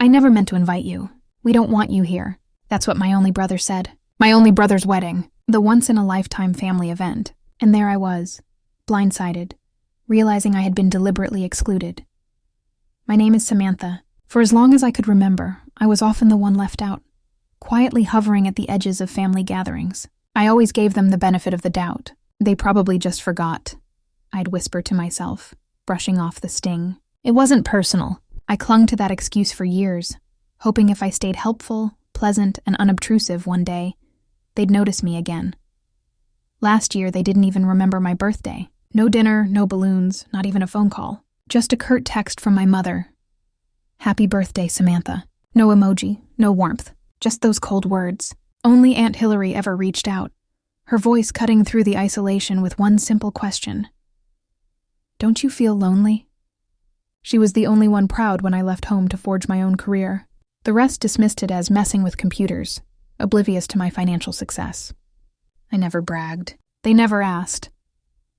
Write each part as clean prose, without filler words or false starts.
I never meant to invite you. We don't want you here. That's what my only brother said. My only brother's wedding. The once-in-a-lifetime family event. And there I was, blindsided, realizing I had been deliberately excluded. My name is Samantha. For as long as I could remember, I was often the one left out, quietly hovering at the edges of family gatherings. I always gave them the benefit of the doubt. They probably just forgot, I'd whisper to myself, brushing off the sting. It wasn't personal. I clung to that excuse for years, hoping if I stayed helpful, pleasant, and unobtrusive one day, they'd notice me again. Last year, they didn't even remember my birthday. No dinner, no balloons, not even a phone call. Just a curt text from my mother. Happy birthday, Samantha. No emoji, no warmth, just those cold words. Only Aunt Hillary ever reached out, her voice cutting through the isolation with one simple question. Don't you feel lonely? She was the only one proud when I left home to forge my own career. The rest dismissed it as messing with computers, oblivious to my financial success. I never bragged. They never asked.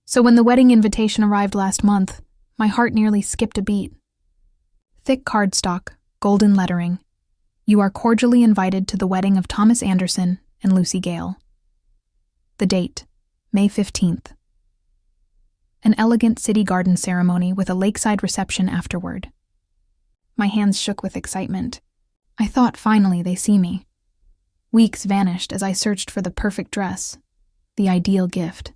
So when the wedding invitation arrived last month, my heart nearly skipped a beat. Thick cardstock, golden lettering. You are cordially invited to the wedding of Thomas Anderson and Lucy Gale. The date, May 15th. An elegant city garden ceremony with a lakeside reception afterward. My hands shook with excitement. I thought finally they see me. Weeks vanished as I searched for the perfect dress, the ideal gift.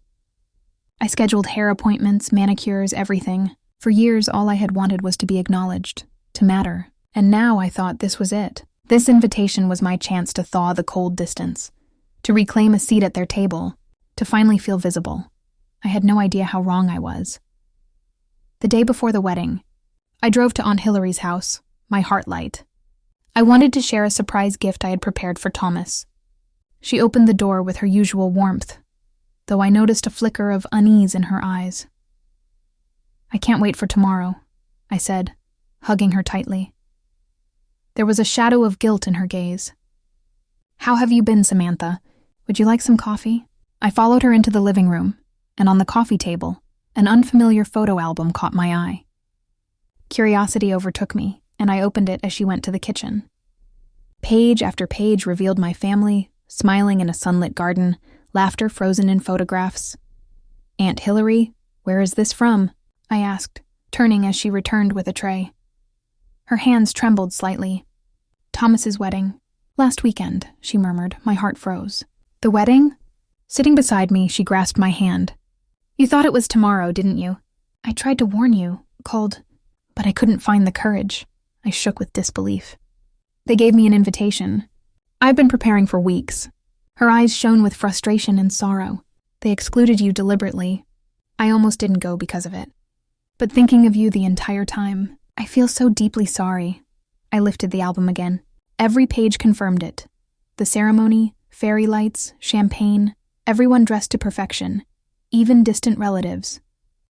I scheduled hair appointments, manicures, everything. For years, all I had wanted was to be acknowledged, to matter. And now I thought this was it. This invitation was my chance to thaw the cold distance, to reclaim a seat at their table, to finally feel visible. I had no idea how wrong I was. The day before the wedding, I drove to Aunt Hillary's house, my heart light. I wanted to share a surprise gift I had prepared for Thomas. She opened the door with her usual warmth, though I noticed a flicker of unease in her eyes. I can't wait for tomorrow, I said, hugging her tightly. There was a shadow of guilt in her gaze. How have you been, Samantha? Would you like some coffee? I followed her into the living room, and on the coffee table, an unfamiliar photo album caught my eye. Curiosity overtook me, and I opened it as she went to the kitchen. Page after page revealed my family, smiling in a sunlit garden, laughter frozen in photographs. Aunt Hillary, where is this from? I asked, turning as she returned with a tray. Her hands trembled slightly. Thomas's wedding. Last weekend, she murmured. My heart froze. The wedding? Sitting beside me, she grasped my hand. You thought it was tomorrow, didn't you? I tried to warn you, but I couldn't find the courage. I shook with disbelief. They gave me an invitation. I've been preparing for weeks. Her eyes shone with frustration and sorrow. They excluded you deliberately. I almost didn't go because of it. But thinking of you the entire time, I feel so deeply sorry. I lifted the album again. Every page confirmed it. The ceremony, fairy lights, champagne, everyone dressed to perfection, even distant relatives.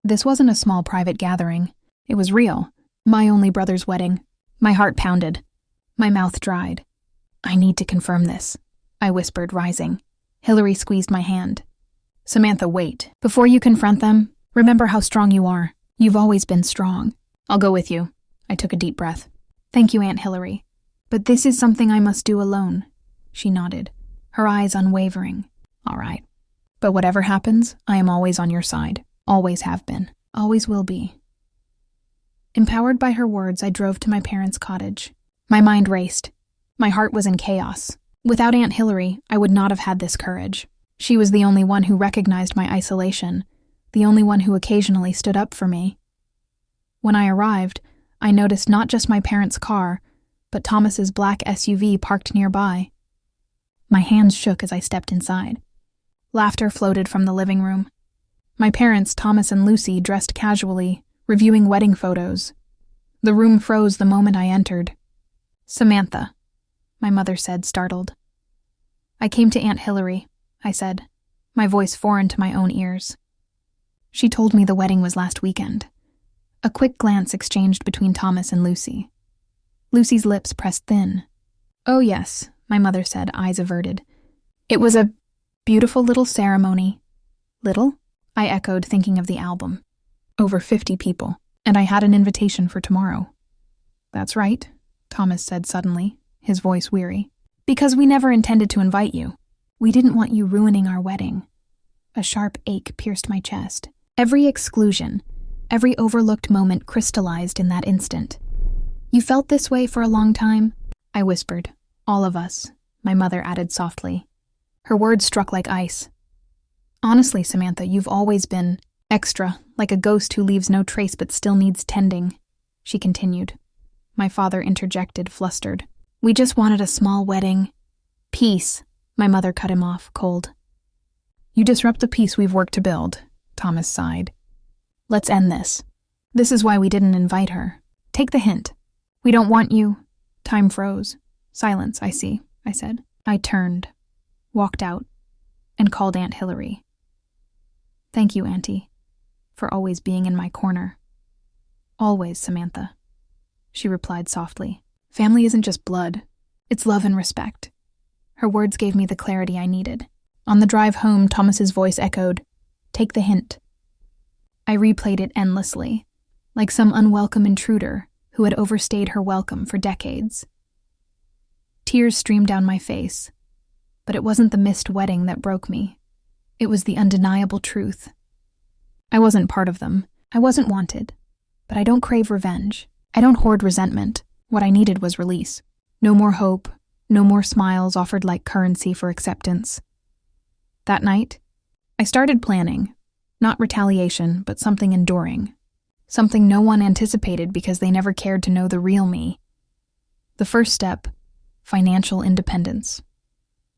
This wasn't a small private gathering. It was real. My only brother's wedding. My heart pounded. My mouth dried. I need to confirm this, I whispered, rising. Hillary squeezed my hand. Samantha, wait. Before you confront them, remember how strong you are. You've always been strong. I'll go with you. I took a deep breath. Thank you, Aunt Hillary. But this is something I must do alone. She nodded, her eyes unwavering. All right. But whatever happens, I am always on your side. Always have been. Always will be. Empowered by her words, I drove to my parents' cottage. My mind raced. My heart was in chaos. Without Aunt Hillary, I would not have had this courage. She was the only one who recognized my isolation, the only one who occasionally stood up for me. When I arrived, I noticed not just my parents' car, but Thomas's black SUV parked nearby. My hands shook as I stepped inside. Laughter floated from the living room. My parents, Thomas and Lucy, dressed casually, reviewing wedding photos. The room froze the moment I entered. Samantha, my mother said, startled. I came to Aunt Hillary, I said, my voice foreign to my own ears. She told me the wedding was last weekend. A quick glance exchanged between Thomas and Lucy. Lucy's lips pressed thin. Oh yes, my mother said, eyes averted. It was a beautiful little ceremony. Little? I echoed, thinking of the album. Over 50 people, and I had an invitation for tomorrow. That's right, Thomas said suddenly, his voice weary. Because we never intended to invite you. We didn't want you ruining our wedding. A sharp ache pierced my chest. Every exclusion, every overlooked moment crystallized in that instant. You felt this way for a long time? I whispered. All of us, my mother added softly. Her words struck like ice. Honestly, Samantha, you've always been extra, like a ghost who leaves no trace but still needs tending, she continued. My father interjected, flustered. We just wanted a small wedding. Peace, my mother cut him off, cold. You disrupt the peace we've worked to build, Thomas sighed. Let's end this. This is why we didn't invite her. Take the hint. We don't want you. Time froze. Silence, I see, I said. I turned, walked out, and called Aunt Hillary. Thank you, Auntie, for always being in my corner. Always, Samantha, she replied softly. Family isn't just blood. It's love and respect. Her words gave me the clarity I needed. On the drive home, Thomas's voice echoed, Take the hint. I replayed it endlessly, like some unwelcome intruder who had overstayed her welcome for decades. Tears streamed down my face, but it wasn't the missed wedding that broke me. It was the undeniable truth. I wasn't part of them. I wasn't wanted. But I don't crave revenge. I don't hoard resentment. What I needed was release. No more hope, no more smiles offered like currency for acceptance. That night, I started planning, not retaliation, but something enduring. Something no one anticipated because they never cared to know the real me. The first step, financial independence.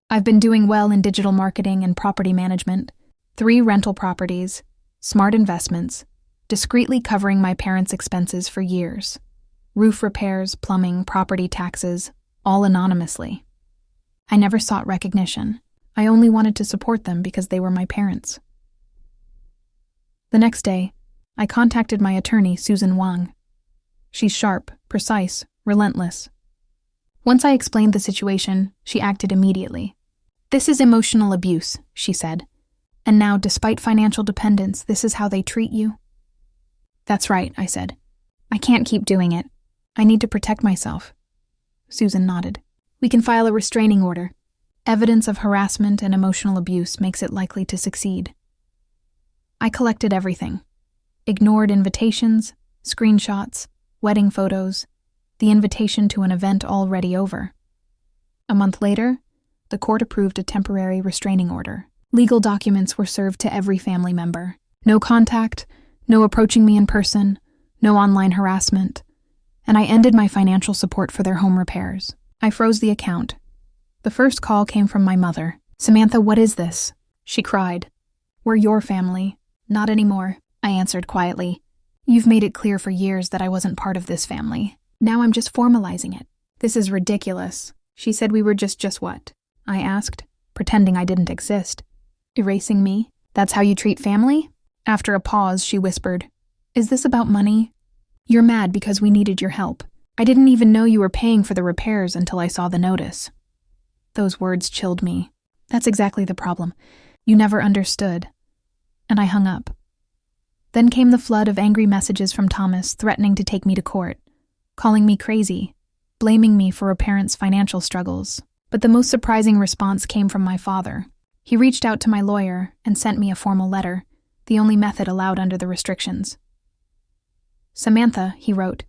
I've been doing well in digital marketing and property management, 3 rental properties, smart investments, discreetly covering my parents' expenses for years. Roof repairs, plumbing, property taxes, all anonymously. I never sought recognition. I only wanted to support them because they were my parents. The next day, I contacted my attorney, Susan Wang. She's sharp, precise, relentless. Once I explained the situation, she acted immediately. This is emotional abuse, she said. And now, despite financial dependence, this is how they treat you? That's right, I said. I can't keep doing it. I need to protect myself. Susan nodded. We can file a restraining order. Evidence of harassment and emotional abuse makes it likely to succeed. I collected everything. Ignored invitations, screenshots, wedding photos, the invitation to an event already over. A month later, the court approved a temporary restraining order. Legal documents were served to every family member. No contact, no approaching me in person, no online harassment, and I ended my financial support for their home repairs. I froze the account. The first call came from my mother. Samantha, what is this? She cried. We're your family. Not anymore, I answered quietly. You've made it clear for years that I wasn't part of this family. Now I'm just formalizing it. This is ridiculous. She said we were just what? I asked, pretending I didn't exist. Erasing me? That's how you treat family? After a pause, she whispered, Is this about money? You're mad because we needed your help. I didn't even know you were paying for the repairs until I saw the notice. Those words chilled me. That's exactly the problem. You never understood. And I hung up. Then came the flood of angry messages from Thomas threatening to take me to court, calling me crazy, blaming me for a parent's financial struggles. But the most surprising response came from my father. He reached out to my lawyer and sent me a formal letter, the only method allowed under the restrictions. Samantha, he wrote,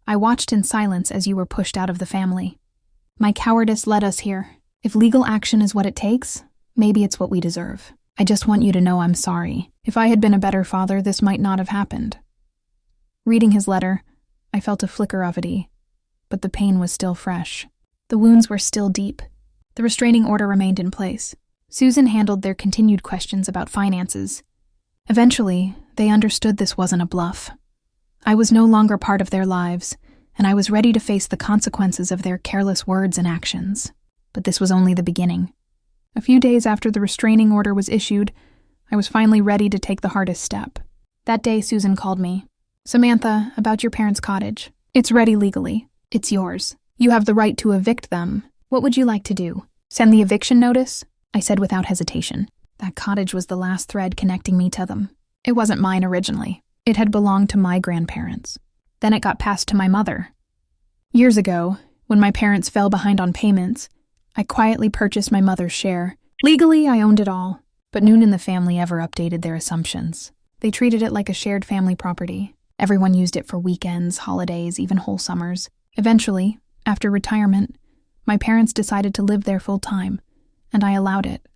I watched in silence as you were pushed out of the family. My cowardice led us here. If legal action is what it takes, maybe it's what we deserve. I just want you to know I'm sorry. If I had been a better father, this might not have happened. Reading his letter, I felt a flicker of it, but the pain was still fresh. The wounds were still deep. The restraining order remained in place. Susan handled their continued questions about finances. Eventually, they understood this wasn't a bluff. I was no longer part of their lives, and I was ready to face the consequences of their careless words and actions. But this was only the beginning. A few days after the restraining order was issued, I was finally ready to take the hardest step. That day, Susan called me. Samantha, about your parents' cottage. It's ready legally. It's yours. You have the right to evict them. What would you like to do? Send the eviction notice? I said without hesitation. That cottage was the last thread connecting me to them. It wasn't mine originally. It had belonged to my grandparents. Then it got passed to my mother. Years ago, when my parents fell behind on payments, I quietly purchased my mother's share. Legally, I owned it all, but none in the family ever updated their assumptions. They treated it like a shared family property. Everyone used it for weekends, holidays, even whole summers. Eventually, after retirement, my parents decided to live there full-time, and I allowed it.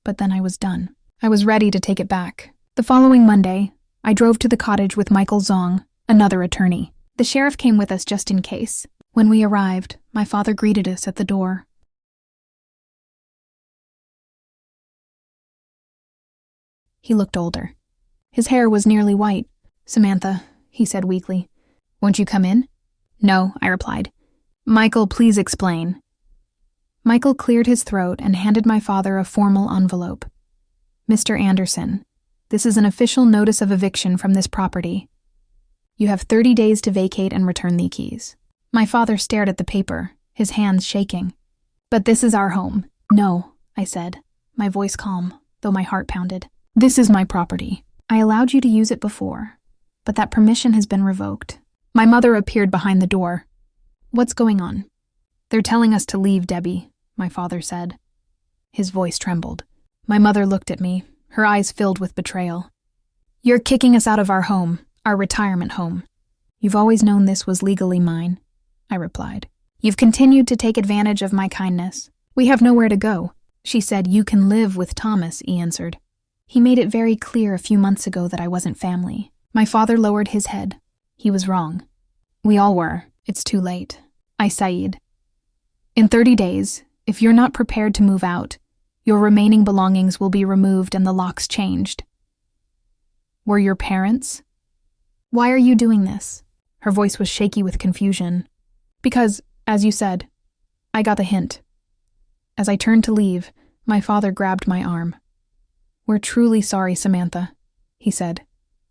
But then I was done. I was ready to take it back. The following Monday, I drove to the cottage with Michael Zong, another attorney. The sheriff came with us just in case. When we arrived, my father greeted us at the door. He looked older. His hair was nearly white. "Samantha," he said weakly, "won't you come in?" "No," I replied. "Michael, please explain." Michael cleared his throat and handed my father a formal envelope. "Mr. Anderson, this is an official notice of eviction from this property. You have 30 days to vacate and return the keys." My father stared at the paper, his hands shaking. "But this is our home." "No," I said, my voice calm, though my heart pounded. "This is my property. I allowed you to use it before, but that permission has been revoked." My mother appeared behind the door. "What's going on?" "They're telling us to leave, Debbie," my father said. His voice trembled. My mother looked at me, her eyes filled with betrayal. "You're kicking us out of our home, our retirement home." "You've always known this was legally mine," I replied. "You've continued to take advantage of my kindness." "We have nowhere to go." She said, "You can live with Thomas," he answered. "He made it very clear a few months ago that I wasn't family." My father lowered his head. He was wrong. We all were. It's too late. I sighed. "In 30 days, if you're not prepared to move out, your remaining belongings will be removed and the locks changed." "Were your parents?" "Why are you doing this?" Her voice was shaky with confusion. "Because, as you said, I got the hint." As I turned to leave, my father grabbed my arm. "We're truly sorry, Samantha," he said,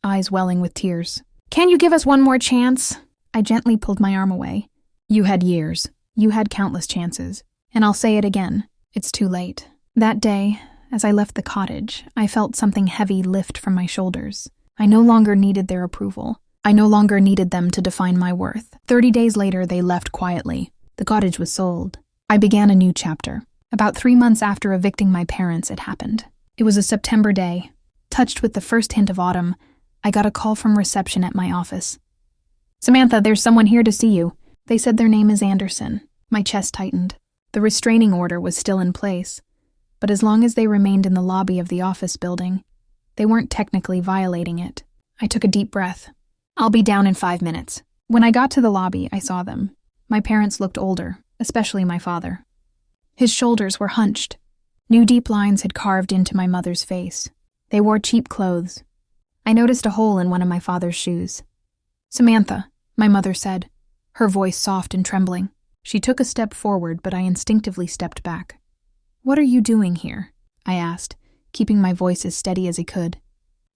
eyes welling with tears. "Can you give us one more chance?" I gently pulled my arm away. "You had years. You had countless chances. And I'll say it again. It's too late." That day, as I left the cottage, I felt something heavy lift from my shoulders. I no longer needed their approval. I no longer needed them to define my worth. 30 days later, they left quietly. The cottage was sold. I began a new chapter. About 3 months after evicting my parents, it happened. It was a September day. Touched with the first hint of autumn, I got a call from reception at my office. "Samantha, there's someone here to see you." They said their name is Anderson. My chest tightened. The restraining order was still in place, but as long as they remained in the lobby of the office building, they weren't technically violating it. I took a deep breath. "I'll be down in 5 minutes." When I got to the lobby, I saw them. My parents looked older, especially my father. His shoulders were hunched. New deep lines had carved into my mother's face. They wore cheap clothes. I noticed a hole in one of my father's shoes. "Samantha," my mother said, her voice soft and trembling. She took a step forward, but I instinctively stepped back. "What are you doing here?" I asked, keeping my voice as steady as I could.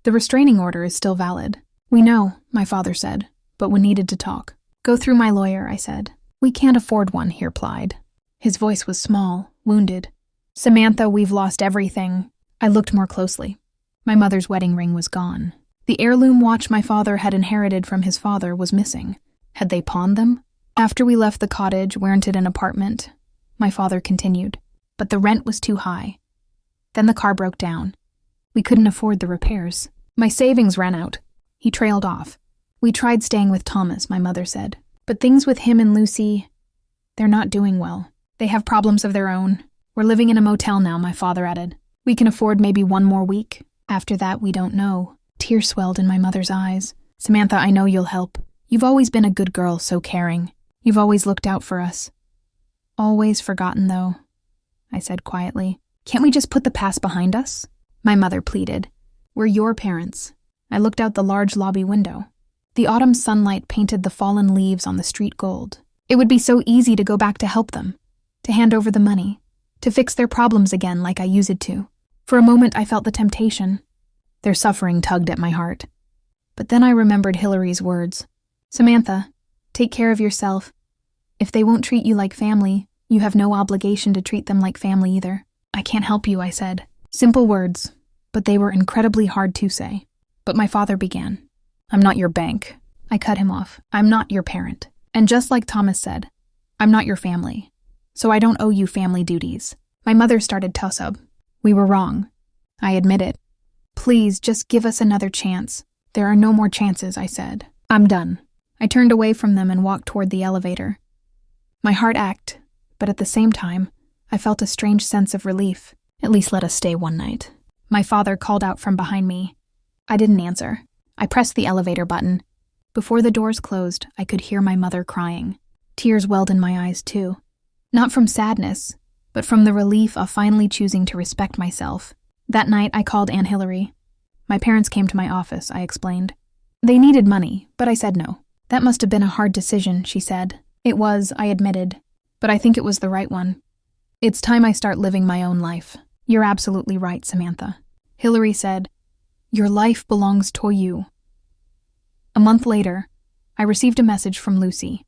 "The restraining order is still valid." "We know," my father said, "but we needed to talk." "Go through my lawyer," I said. "We can't afford one," he replied. His voice was small, wounded. "Samantha, we've lost everything." I looked more closely. My mother's wedding ring was gone. The heirloom watch my father had inherited from his father was missing. Had they pawned them? After we left the cottage, we rented an apartment. My father continued. But the rent was too high. Then the car broke down. We couldn't afford the repairs. My savings ran out. He trailed off. "We tried staying with Thomas," my mother said. "But things with him and Lucy, they're not doing well. They have problems of their own. We're living in a motel now," my father added. "We can afford maybe 1 more week. After that, we don't know." Tears swelled in my mother's eyes. "Samantha, I know you'll help. You've always been a good girl, so caring. You've always looked out for us." "Always forgotten, though," I said quietly. "Can't we just put the past behind us?" My mother pleaded. "We're your parents." I looked out the large lobby window. The autumn sunlight painted the fallen leaves on the street gold. It would be so easy to go back to help them, to hand over the money, to fix their problems again like I used to. For a moment I felt the temptation. Their suffering tugged at my heart. But then I remembered Hillary's words. "Samantha, take care of yourself. If they won't treat you like family, you have no obligation to treat them like family either." "I can't help you," I said. Simple words, but they were incredibly hard to say. But my father began. "I'm not your bank." I cut him off. "I'm not your parent." And just like Thomas said, I'm not your family, so I don't owe you family duties. My mother started tussub. We were wrong. I admit it. Please, just give us another chance. There are no more chances, I said. I'm done. I turned away from them and walked toward the elevator. My heart ached, but at the same time, I felt a strange sense of relief. At least let us stay one night. My father called out from behind me. I didn't answer. I pressed the elevator button. Before the doors closed, I could hear my mother crying. Tears welled in my eyes, too. Not from sadness, but from the relief of finally choosing to respect myself. That night, I called Aunt Hillary. My parents came to my office, I explained. They needed money, but I said no. That must have been a hard decision, she said. It was, I admitted, but I think it was the right one. It's time I start living my own life. You're absolutely right, Samantha. Hillary said, Your life belongs to you. A month later, I received a message from Lucy.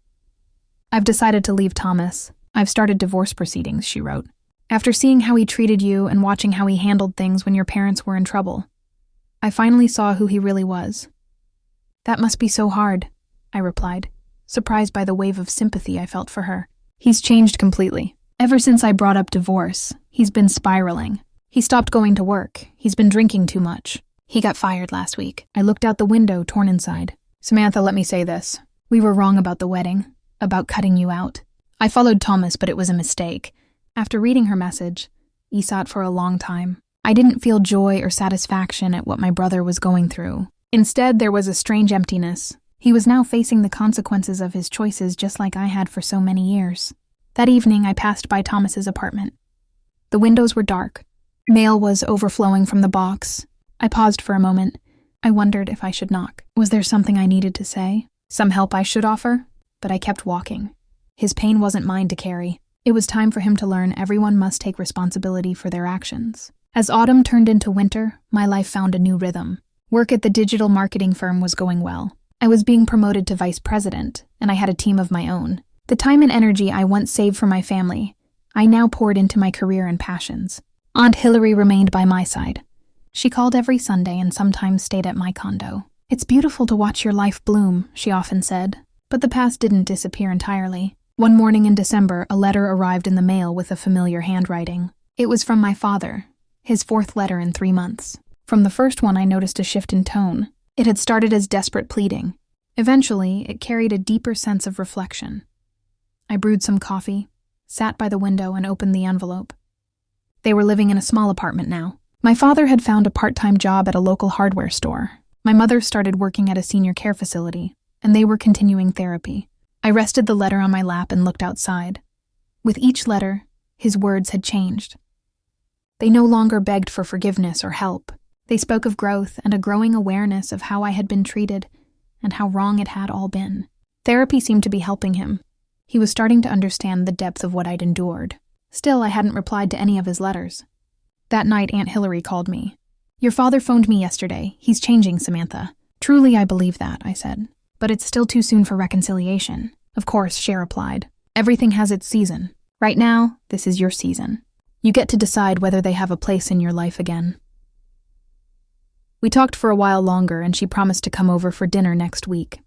I've decided to leave Thomas. I've started divorce proceedings, she wrote. After seeing how he treated you and watching how he handled things when your parents were in trouble, I finally saw who he really was. That must be so hard, I replied, surprised by the wave of sympathy I felt for her. He's changed completely. Ever since I brought up divorce, he's been spiraling. He stopped going to work. He's been drinking too much. He got fired last week. I looked out the window, torn inside. Samantha, let me say this. We were wrong about the wedding, about cutting you out. I followed Thomas, but it was a mistake. After reading her message, he sat for a long time. I didn't feel joy or satisfaction at what my brother was going through. Instead, there was a strange emptiness. He was now facing the consequences of his choices just like I had for so many years. That evening, I passed by Thomas's apartment. The windows were dark. Mail was overflowing from the box. I paused for a moment. I wondered if I should knock. Was there something I needed to say? Some help I should offer? But I kept walking. His pain wasn't mine to carry. It was time for him to learn everyone must take responsibility for their actions. As autumn turned into winter, my life found a new rhythm. Work at the digital marketing firm was going well. I was being promoted to vice president, and I had a team of my own. The time and energy I once saved for my family, I now poured into my career and passions. Aunt Hillary remained by my side. She called every Sunday and sometimes stayed at my condo. It's beautiful to watch your life bloom, she often said. But the past didn't disappear entirely. One morning in December, a letter arrived in the mail with a familiar handwriting. It was from my father, his fourth letter in 3 months. From the first one, I noticed a shift in tone. It had started as desperate pleading. Eventually, it carried a deeper sense of reflection. I brewed some coffee, sat by the window, and opened the envelope. They were living in a small apartment now. My father had found a part-time job at a local hardware store. My mother started working at a senior care facility, and they were continuing therapy. I rested the letter on my lap and looked outside. With each letter, his words had changed. They no longer begged for forgiveness or help. They spoke of growth and a growing awareness of how I had been treated and how wrong it had all been. Therapy seemed to be helping him. He was starting to understand the depth of what I'd endured. Still, I hadn't replied to any of his letters. That night, Aunt Hillary called me. Your father phoned me yesterday. He's changing, Samantha. Truly, I believe that, I said. But it's still too soon for reconciliation. Of course, she replied. Everything has its season. Right now, this is your season. You get to decide whether they have a place in your life again. We talked for a while longer, and she promised to come over for dinner next week.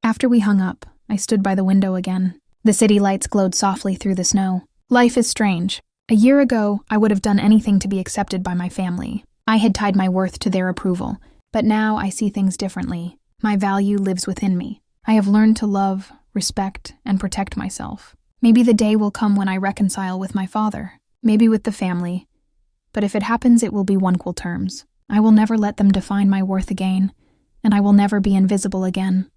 After we hung up, I stood by the window again. The city lights glowed softly through the snow. Life is strange. A year ago, I would have done anything to be accepted by my family. I had tied my worth to their approval, but now I see things differently. My value lives within me. I have learned to love, respect, and protect myself. Maybe the day will come when I reconcile with my father, maybe with the family, but if it happens, it will be on equal terms. I will never let them define my worth again, and I will never be invisible again.